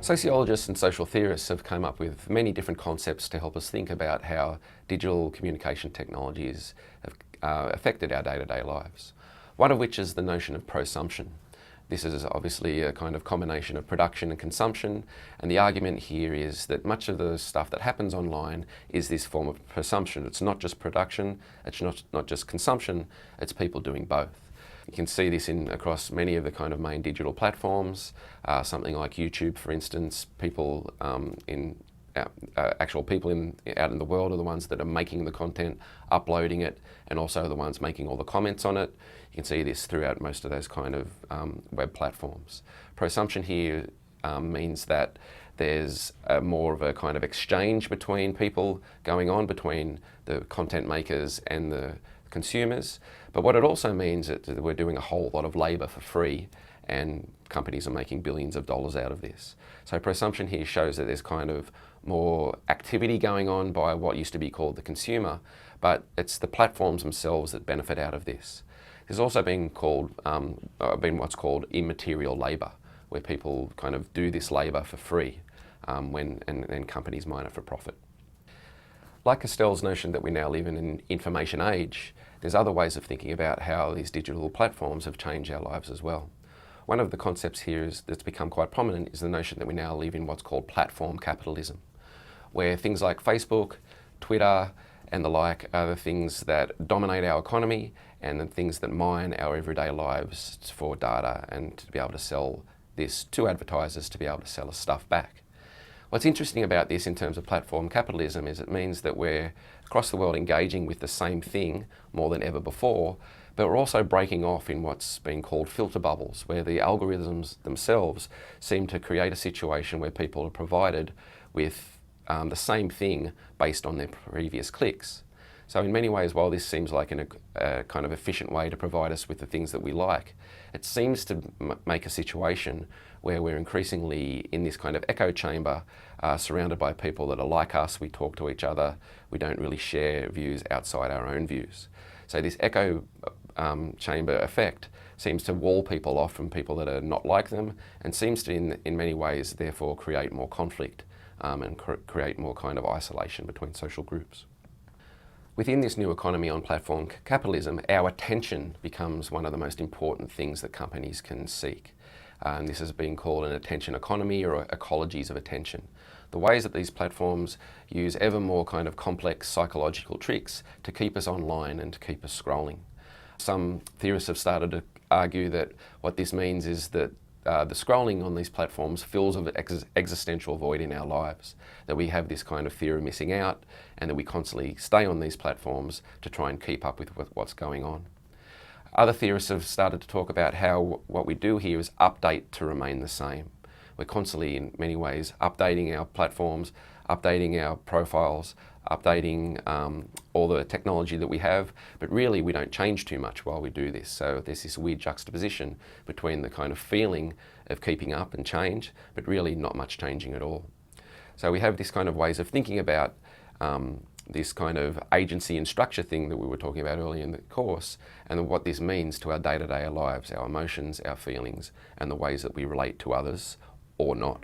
Sociologists and social theorists have come up with many different concepts to help us think about how digital communication technologies have affected our day-to-day lives. One of which is the notion of prosumption. This is obviously a kind of combination of production and consumption, and the argument here is that much of the stuff that happens online is this form of prosumption. It's not just production, it's not just consumption, it's people doing both. You can see this across many of the kind of main digital platforms, something like YouTube, for instance. People actual people out in the world are the ones that are making the content, uploading it, and also the ones making all the comments on it. You can see this throughout most of those kind of web platforms. Prosumption here means that there's more of a kind of exchange between people going on, between the content makers and the consumers. But what it also means is that we're doing a whole lot of labour for free, and companies are making billions of dollars out of this. So prosumption here shows that there's kind of more activity going on by what used to be called the consumer, but it's the platforms themselves that benefit out of this. There's also been what's called immaterial labour, where people kind of do this labour for free and companies mine it for profit. Like Castell's notion that we now live in an information age, there's other ways of thinking about how these digital platforms have changed our lives as well. One of the concepts here that's become quite prominent is the notion that we now live in what's called platform capitalism, where things like Facebook, Twitter, and the like are the things that dominate our economy and the things that mine our everyday lives for data and to be able to sell this to advertisers to be able to sell us stuff back. What's interesting about this in terms of platform capitalism is it means that we're across the world engaging with the same thing more than ever before, but we're also breaking off in what's been called filter bubbles, where the algorithms themselves seem to create a situation where people are provided with the same thing based on their previous clicks. So in many ways, while this seems like a kind of efficient way to provide us with the things that we like, it seems to make a situation where we're increasingly in this kind of echo chamber, surrounded by people that are like us. We talk to each other, we don't really share views outside our own views. So this echo chamber effect seems to wall people off from people that are not like them, and seems to in many ways therefore create more conflict and create more kind of isolation between social groups. Within this new economy on platform capitalism, our attention becomes one of the most important things that companies can seek. And this has been called an attention economy or ecologies of attention. The ways that these platforms use ever more kind of complex psychological tricks to keep us online and to keep us scrolling. Some theorists have started to argue that what this means is that the scrolling on these platforms fills an existential void in our lives, that we have this kind of fear of missing out and that we constantly stay on these platforms to try and keep up with what's going on. Other theorists have started to talk about how what we do here is update to remain the same. We're constantly, in many ways, updating our platforms, updating our profiles, updating all the technology that we have, but really we don't change too much while we do this. So there's this weird juxtaposition between the kind of feeling of keeping up and change, but really not much changing at all. So we have this kind of ways of thinking about this kind of agency and structure thing that we were talking about earlier in the course, and what this means to our day-to-day lives, our emotions, our feelings, and the ways that we relate to others or not.